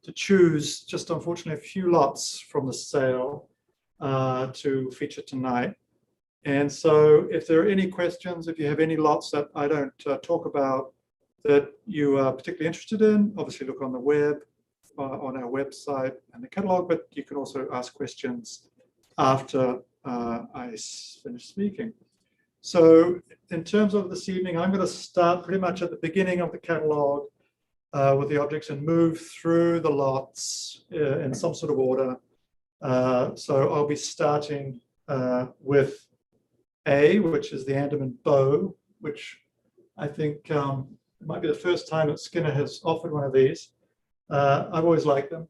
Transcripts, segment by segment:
to choose just unfortunately a few lots from the sale to feature tonight. And so if there are any questions, if you have any lots that I don't talk about that you are particularly interested in, obviously look on the web, on our website and the catalog, but you can also ask questions after I finish speaking. So in terms of this evening, I'm going to start pretty much at the beginning of the catalog with the objects and move through the lots in some sort of order. So I'll be starting with A, which is the Andaman Bow, which I think it might be the first time that Skinner has offered one of these. I've always liked them.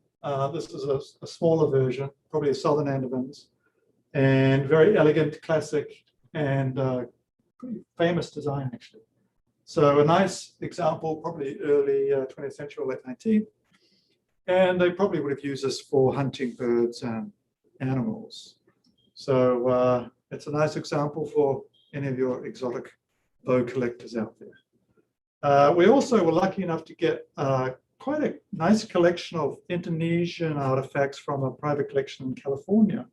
This is a smaller version, probably a Southern Andamans, and very elegant, classic, and pretty famous design, actually. So a nice example, probably early 20th century or late 19th. And they probably would have used this for hunting birds and animals. So it's a nice example for any of your exotic bow collectors out there. We also were lucky enough to get quite a nice collection of Indonesian artifacts from a private collection in California,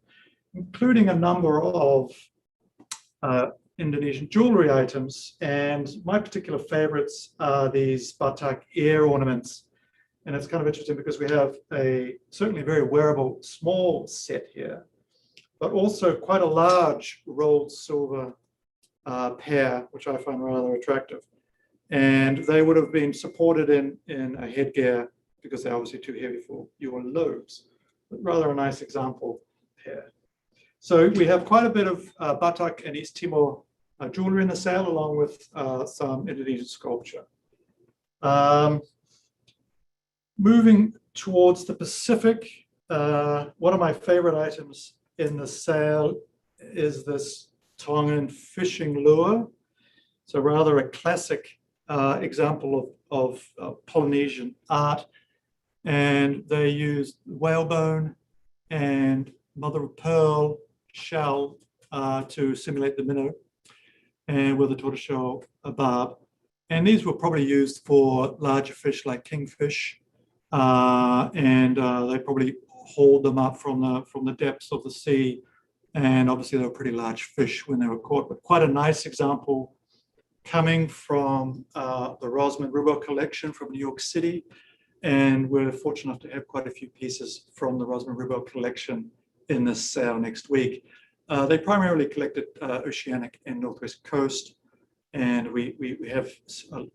including a number of Indonesian jewelry items. And my particular favorites are these Batak ear ornaments. And it's kind of interesting because we have a certainly very wearable small set here, but also quite a large rolled silver pair, which I find rather attractive. And they would have been supported in a headgear because they're obviously too heavy for your lobes, but rather a nice example pair. So we have quite a bit of Batak and East Timor jewelry in the sale, along with some Indonesian sculpture. Moving towards the Pacific, one of my favorite items in the sale is this Tongan fishing lure. So rather a classic example of Polynesian art. And they used whalebone and mother of pearl shell to simulate the minnow, and with a tortoiseshell barb. And these were probably used for larger fish like kingfish, and they probably hauled them up from the depths of the sea. And obviously they were pretty large fish when they were caught, but quite a nice example coming from the Rosman Rubel collection from New York City. And we're fortunate enough to have quite a few pieces from the Rosman Rubel collection in this sale next week. They primarily collected oceanic and northwest coast, and we have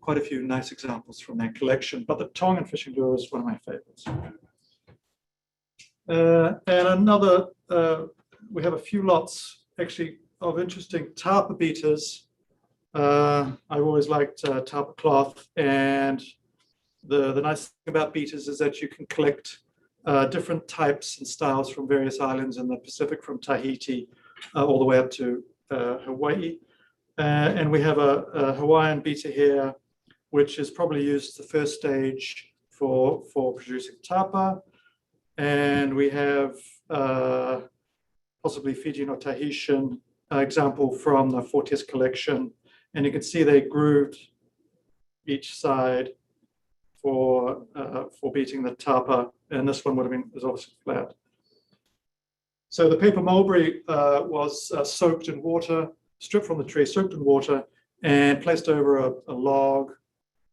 quite a few nice examples from their collection, but the Tongan fishing lure is one of my favorites. And another, we have a few lots actually of interesting tarpa beaters. I've always liked tarpa cloth, and the nice thing about beaters is that you can collect different types and styles from various islands in the Pacific, from Tahiti all the way up to Hawaii. And we have a Hawaiian beater here, which is probably used the first stage for producing tapa. And we have possibly Fijian or Tahitian example from the Fortius collection. And you can see they grooved each side for beating the tapa. And this one is obviously flat. So the paper mulberry was soaked in water, stripped from the tree, soaked in water, and placed over a log.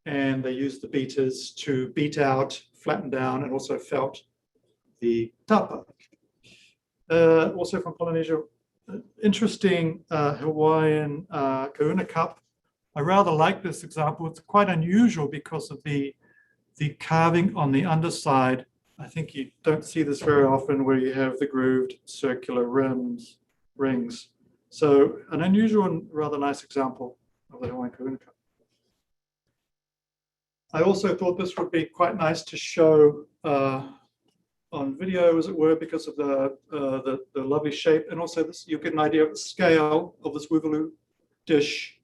And they used the beaters to beat out, flatten down, and also felt the tapa. Also from Polynesia, interesting Hawaiian Kona Cup. I rather like this example. It's quite unusual because of the carving on the underside. I think you don't see this very often, where you have the grooved circular rings. So an unusual and rather nice example of the Hawaiian Kona Cup. I also thought this would be quite nice to show on video, as it were, because of the lovely shape, and also this, you get an idea of the scale of this Wuvalu dish.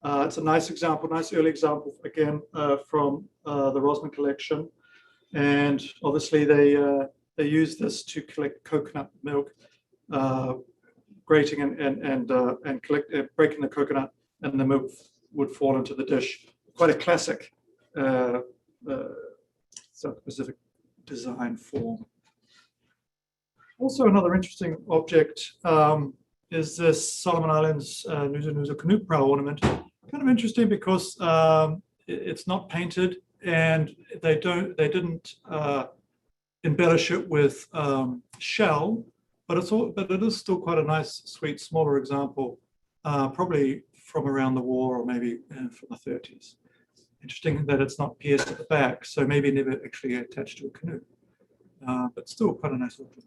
It's a nice example, nice early example, again, from the Rosman collection. And obviously they use this to collect coconut milk, grating and breaking the coconut, and the milk would fall into the dish. Quite a classic South Pacific design form. Also, another interesting object is this Solomon Islands Nusa Nusa canoe prow ornament. Kind of interesting because it's not painted, and they didn't embellish it with shell, but it is still quite a nice, sweet, smaller example, probably from around the war or maybe from the 30s. Interesting that it's not pierced at the back, so maybe never actually attached to a canoe, but still quite a nice object.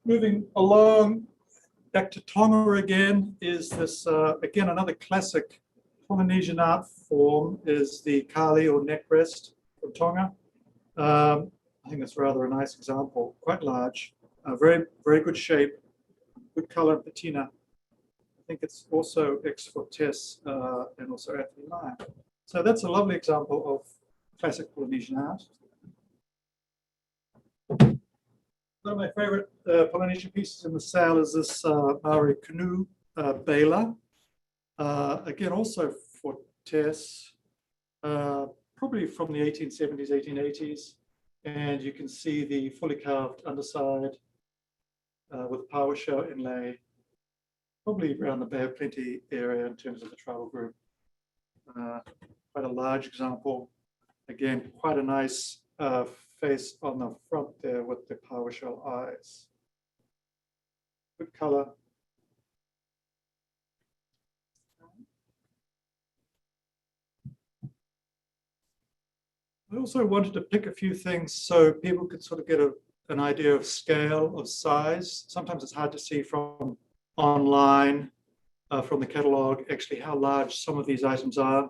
Moving along, back to Tonga again, is this, again, another classic Polynesian art form is the kali or neck rest from Tonga. I think that's rather a nice example, quite large, very, very good shape, good color and patina. I think it's also ex-Fortes and also Anthony Meyer. So that's a lovely example of classic Polynesian art. One of my favorite Polynesian pieces in the sale is this Maori Canoe bailer. Again, also Fortes, probably from the 1870s, 1880s. And you can see the fully carved underside with power shell inlay, probably around the Bay of Plenty area in terms of the travel group. Quite a large example. Again, quite a nice face on the front there with the power shell eyes. Good color. I also wanted to pick a few things so people could sort of get an idea of scale, of size. Sometimes it's hard to see from online, from the catalog, actually how large some of these items are.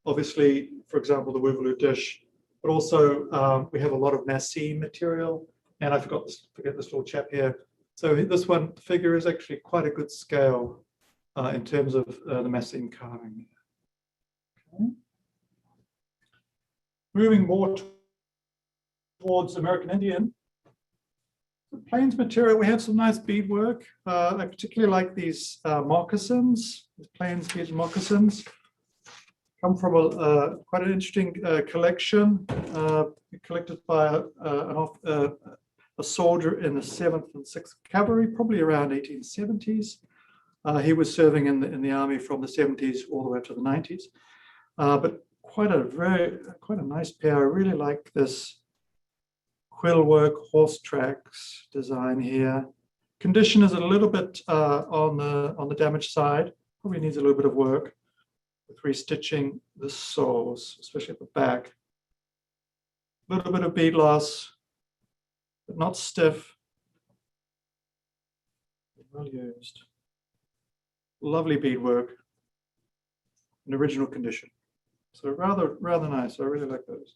Obviously, for example, the Woovaloo dish, but also we have a lot of Massine material. And I forget this little chap here. So this one figure is actually quite a good scale in terms of the Massine carving. Okay. Moving more towards American Indian. The plains material, we have some nice beadwork. I particularly like these moccasins, these plains beaded moccasins. Come from quite an interesting collection collected by a soldier in the 7th and 6th Cavalry, probably around 1870s. He was serving in the army from the 70s all the way up to the 90s. But quite a nice pair. I really like this quill work horse tracks design here. Condition is a little bit on the damaged side. Probably needs a little bit of work with restitching the soles, especially at the back. A little bit of bead loss, but not stiff. Well used. Lovely beadwork in original condition. So rather nice. I really like those.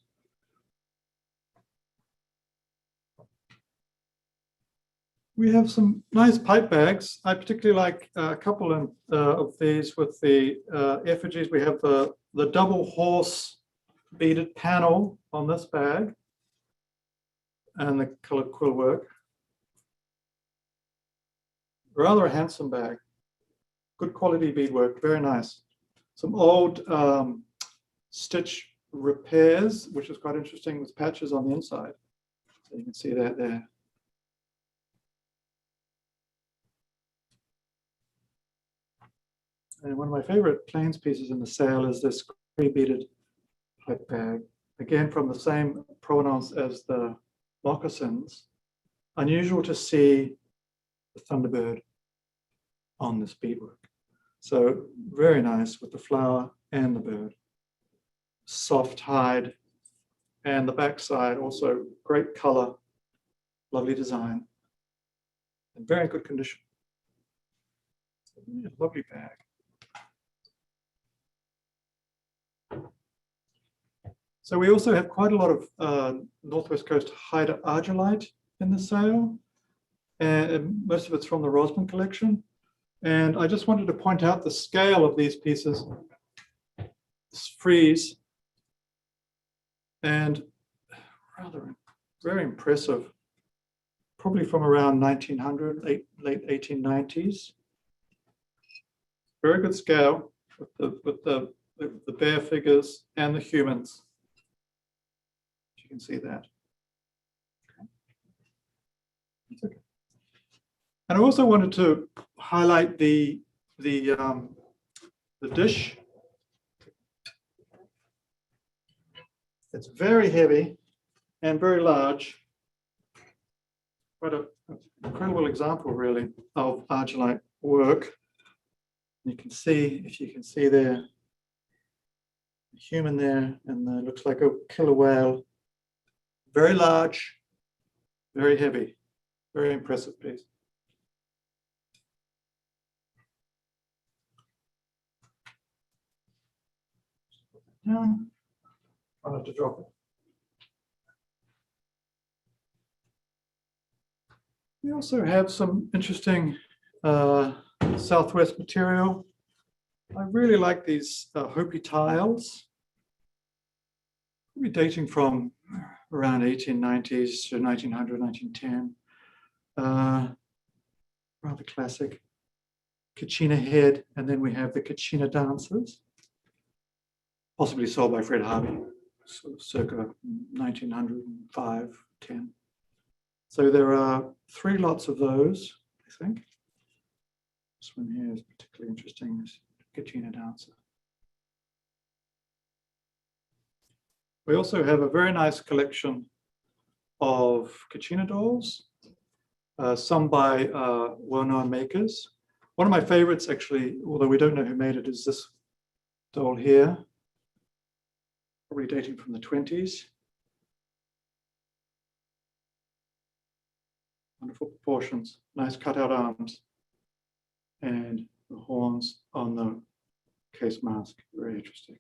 We have some nice pipe bags. I particularly like a couple of these with the effigies. We have the double horse beaded panel on this bag and the colored quill work. Rather a handsome bag. Good quality beadwork, very nice. Some old stitch repairs, which is quite interesting, with patches on the inside. So you can see that there. And one of my favorite plains pieces in the sale is this beaded pipe bag. Again, from the same provenance as the moccasins. Unusual to see the Thunderbird on this beadwork. So very nice with the flower and the bird. Soft hide, and the backside also great color, lovely design, and very good condition. Lovely bag. So we also have quite a lot of Northwest Coast Haida argillite in the sale, and most of it's from the Rosman collection. And I just wanted to point out the scale of these pieces. This frieze, and rather very impressive, probably from around 1900, late 1890s. Very good scale with the bear figures and the humans. can see that. Okay. And I also wanted to highlight the dish. It's very heavy and very large. Quite an incredible example, really, of argillite work. You can see, if you can see there, a human there, and it looks like a killer whale. Very large, very heavy, very impressive piece. Down. Try not to drop it. We also have some interesting Southwest material. I really like these Hopi tiles. Probably dating from around 1890s to 1900, 1910. Rather classic. Kachina head, and then we have the Kachina Dancers, possibly sold by Fred Harvey, so circa 1905, 10. So there are 3 lots of those, I think. This one here is particularly interesting, this Kachina Dancer. We also have a very nice collection of Kachina dolls, some by well-known makers. One of my favorites, actually, although we don't know who made it, is this doll here, probably dating from the 20s. Wonderful proportions, nice cutout arms, and the horns on the case mask. Very interesting.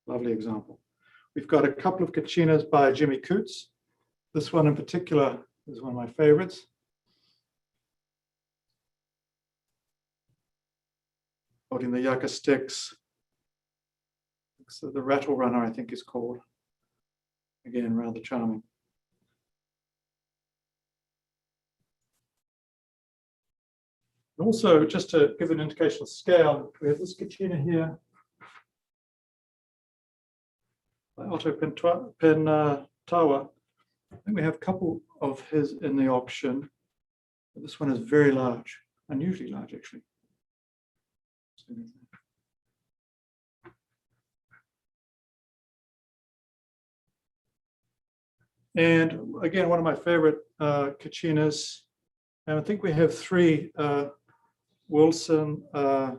Lovely example. We've got a couple of Kachinas by Jimmy Cootes. This one in particular is one of my favorites. Holding the yucca sticks. So the rattle runner, I think, is called. Again, rather charming. Also, just to give an indication of scale, we have this Kachina here by Otto Tawa. I think we have a couple of his in the auction. But this one is very large, unusually large, actually. And again, one of my favorite Kachinas, and I think we have 3 Wilson Tewa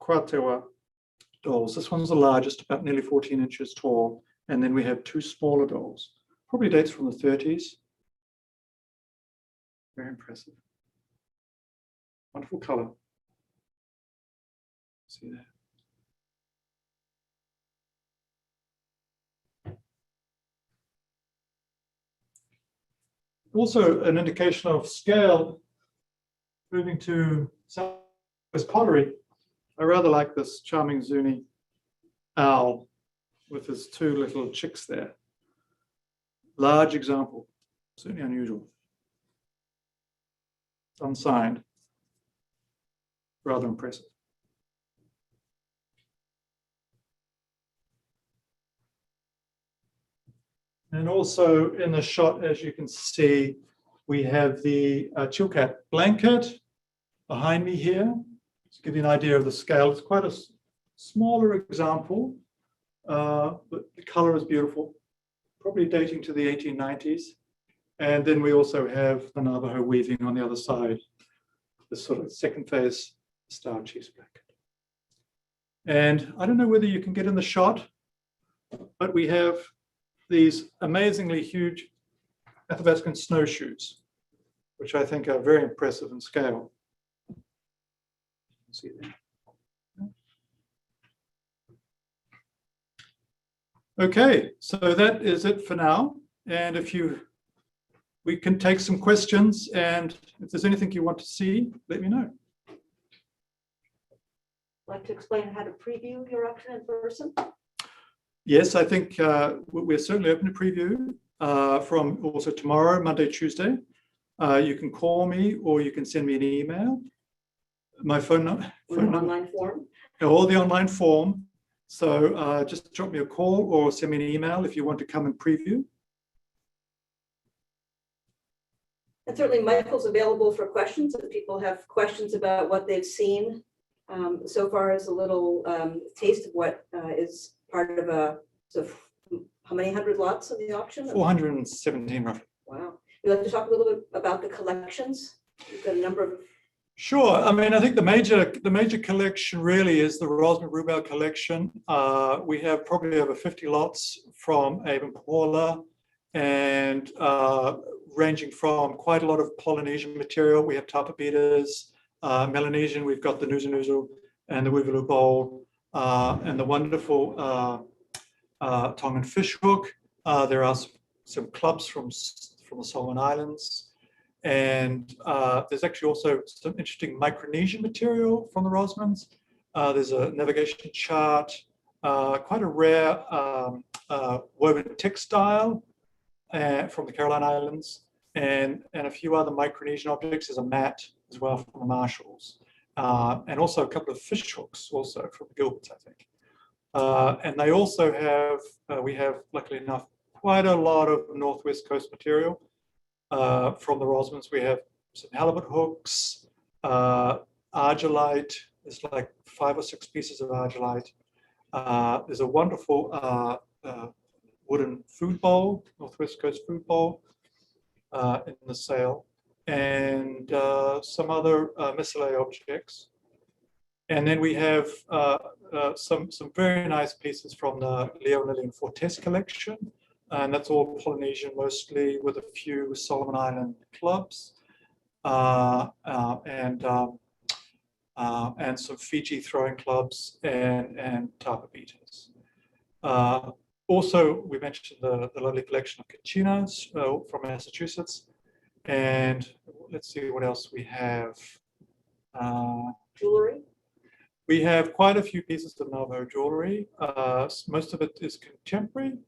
Kwatewa dolls. This one's the largest, about nearly 14 inches tall. And then we have 2 smaller dolls, probably dates from the 30s. Very impressive. Wonderful color. See that. Also an indication of scale, moving to Southwest pottery. I rather like this charming Zuni owl with his 2 little chicks there. Large example, certainly unusual. Unsigned, rather impressive. And also in the shot, as you can see, we have the Chilkat blanket behind me here. To give you an idea of the scale, it's quite a smaller example, but the color is beautiful, probably dating to the 1890s. And then we also have the Navajo weaving on the other side, this sort of second phase star cheese blanket. And I don't know whether you can get in the shot, but we have these amazingly huge Athabascan snowshoes, which I think are very impressive in scale. You can see there. Okay, so that is it for now. And we can take some questions, and if there's anything you want to see, let me know. Like to explain how to preview your auction in person? Yes, I think we're certainly open to preview from also tomorrow, Monday, Tuesday. You can call me or you can send me an email. My phone number. Online form? Or the online form. So just drop me a call or send me an email if you want to come and preview. And certainly Michael's available for questions if people have questions about what they've seen so far as a little taste of what is part of a, so how many hundred lots of the auction? 417 roughly. Wow. You'd like to talk a little bit about the collections? You've got a number of. Sure. I mean, I think the major collection really is the Rosmer Rubel collection. We have probably over 50 lots from Avon Paula, and ranging from quite a lot of Polynesian material. We have tapa beaters, Melanesian, we've got the Nuzu Nuzu and the Wuvalu bowl, and the wonderful Tongan fish hook. There are some clubs from the Solomon Islands. And there's actually also some interesting Micronesian material from the Rosmans. There's a navigation chart, quite a rare woven textile from the Caroline Islands, and a few other Micronesian objects. There's a mat as well from the Marshalls, and also a couple of fish hooks also from the Gilberts, I think. And they also have, we have, luckily enough, quite a lot of Northwest Coast material. From the Rosmans, we have some halibut hooks, argillite. There's like 5 or 6 pieces of argillite. There's a wonderful wooden food bowl, Northwest Coast food bowl in the sale, and some other miscellaneous objects. And then we have some very nice pieces from the Leo Lillian Fortes collection. And that's all Polynesian mostly, with a few Solomon Island clubs and some Fiji throwing clubs and tapa beaters. Also, we mentioned the lovely collection of Kachinas from Massachusetts. And let's see what else we have. Jewelry? We have quite a few pieces of Navajo jewelry. Most of it is contemporary.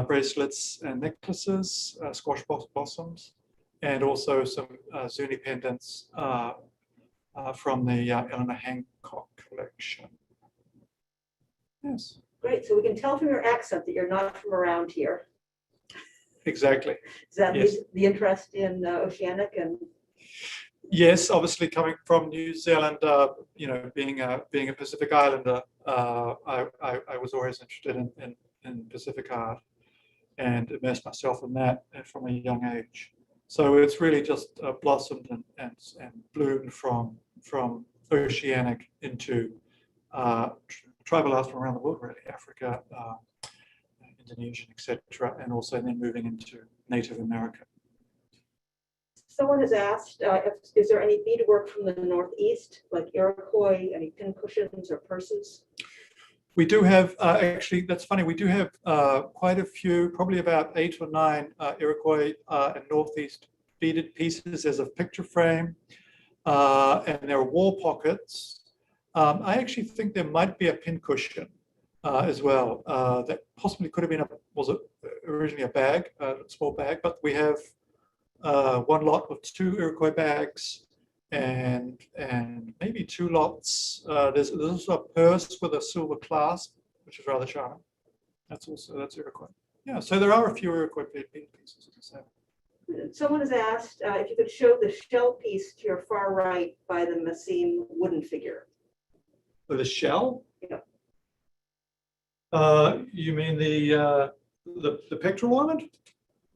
Bracelets and necklaces, squash blossoms, and also some Zuni pendants from the Eleanor Hancock collection. Yes. Great. So we can tell from your accent that you're not from around here. Exactly. Does that yes. mean the interest in oceanic and? Yes, obviously coming from New Zealand, you know, being a Pacific Islander, I was always interested in Pacific art and immersed myself in that from a young age. So it's really just blossomed and bloomed from oceanic into tribal art from around the world, really, Africa, Indonesian, etc., and also then moving into Native America. Someone has asked, is there any beadwork from the Northeast, like Iroquois, any pin cushions or purses? We do have, actually, that's funny, we do have quite a few, probably about 8 or 9 Iroquois and Northeast beaded pieces as a picture frame, and there are wall pockets. I actually think there might be a pin cushion as well, that possibly could have been, was it originally a bag, a small bag, but we have one lot of 2 Iroquois bags, and maybe 2 lots. There's also a purse with a silver clasp, which is rather charming. That's Iroquois. Yeah, so there are a few Iroquois pieces, as I say. Someone has asked if you could show the shell piece to your far right by the Massine wooden figure. Oh, the shell? Yeah. You mean the pectoral ornament?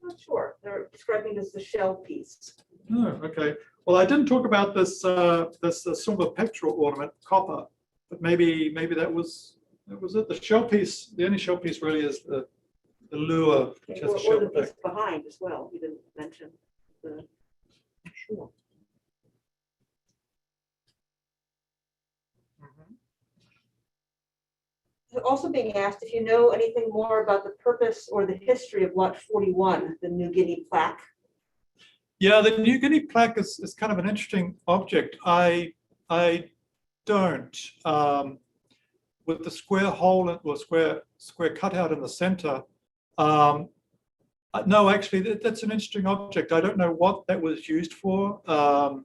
Not sure. They're describing it as the shell piece. Oh, okay. Well, I didn't talk about this silver pectoral ornament, copper, but maybe that was it. The shell piece, the only shell piece really is the lure, which has a shell or the piece behind as well. You didn't mention the. Sure. Also being asked if you know anything more about the purpose or the history of Lot 41, the New Guinea Plaque. Yeah, the New Guinea Plaque is kind of an interesting object. I don't. With the square hole or square cutout in the center. No, actually, that's an interesting object. I don't know what that was used for. To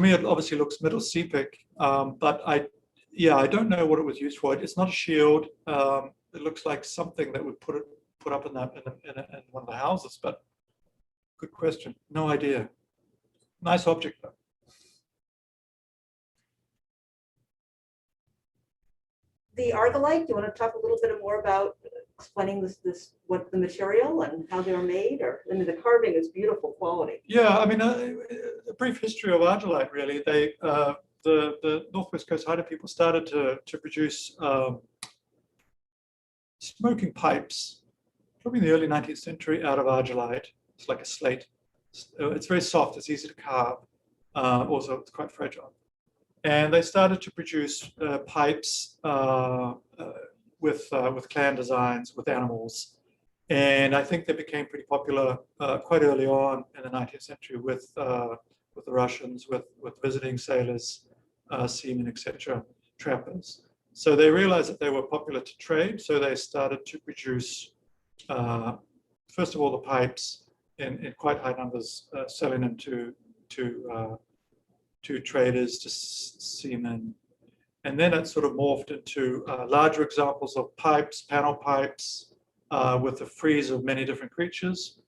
me, it obviously looks Middle Seapic, but Yeah, I don't know what it was used for. It's not a shield. It looks like something that would put up in one of the houses, but good question. No idea. Nice object though. The argillite, do you want to talk a little bit more about explaining what the material and how they were made? Or, I mean, the carving is beautiful quality. Yeah, I mean, a brief history of argillite, really. The Northwest Coast Haida people started to produce smoking pipes, probably in the early 19th century, out of argillite. It's like a slate. It's very soft, it's easy to carve. Also, it's quite fragile. And they started to produce pipes with clan designs, with animals. And I think they became pretty popular quite early on in the 19th century with the Russians, with visiting sailors, seamen, etc., trappers. So they realized that they were popular to trade, so they started to produce, first of all, the pipes in quite high numbers, selling them to traders, to seamen. And then it sort of morphed into larger examples of pipes, panel pipes, with the frieze of many different creatures.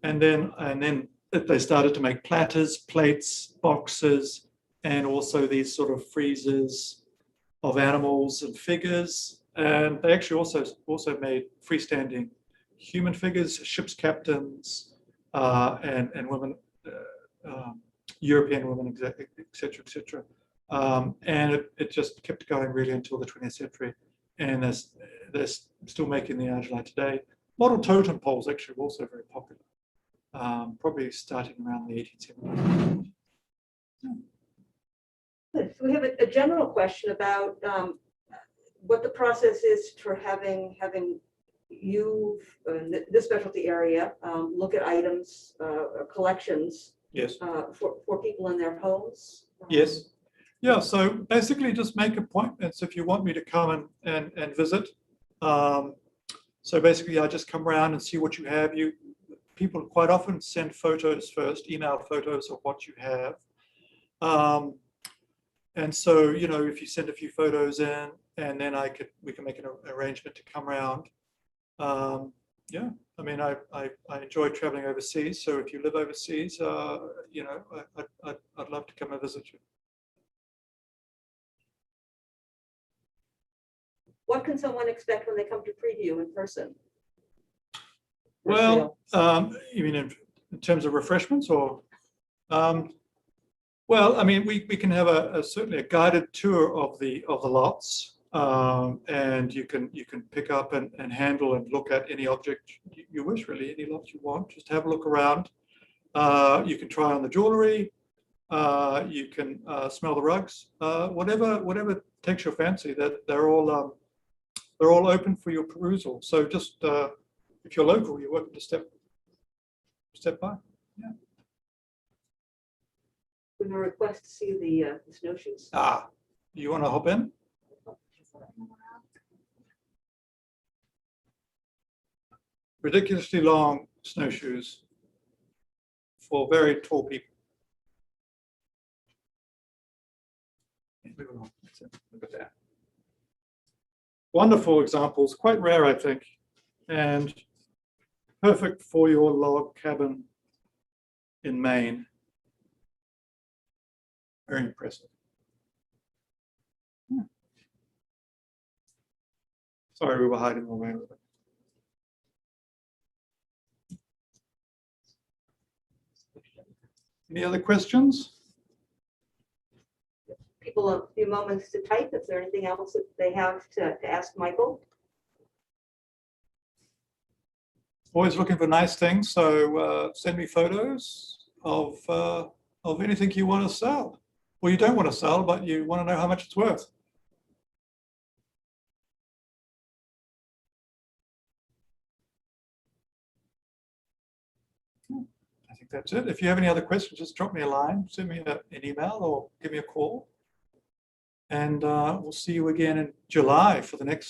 And then they started to make platters, plates, boxes, and also these sort of friezes of animals and figures. And they actually also made freestanding human figures, ship's captains, and women, European women, etc., etc. And it just kept going really until the 20th century. And they're still making the argillite today. Model totem poles actually were also very popular, probably starting around the 1870s. Good. So we have a general question about what the process is for having you, this specialty area, look at items, collections. Yes. For people in their homes. Yes. Yeah, so basically just make appointments if you want me to come and visit. So basically I just come around and see what you have. People quite often send photos first, email photos of what you have. And so, if you send a few photos in, and then we can make an arrangement to come around. Yeah, I mean, I enjoy traveling overseas. So if you live overseas, I'd love to come and visit you. What can someone expect when they come to preview in person? Well, you mean in terms of refreshments, or? Well, I mean, we can have certainly a guided tour of the lots, and you can pick up and handle and look at any object you wish, really, any lots you want. Just have a look around. You can try on the jewelry. You can smell the rugs. Whatever takes your fancy. That they're all open for your perusal. So just if you're local, you're welcome to step by. Yeah. We have a request to see the snowshoes. You want to hop in? Ridiculously long snowshoes for very tall people. That's it. Look at that. Wonderful examples, quite rare, I think, and perfect for your log cabin in Maine. Very impressive. Sorry, we were hiding away with it. Any other questions? People a few moments to type. Is there anything else that they have to ask Michael? Always looking for nice things, so send me photos of anything you want to sell. Well, you don't want to sell, but you want to know how much it's worth. I think that's it. If you have any other questions, just drop me a line, send me an email, or give me a call. And we'll see you again in July for the next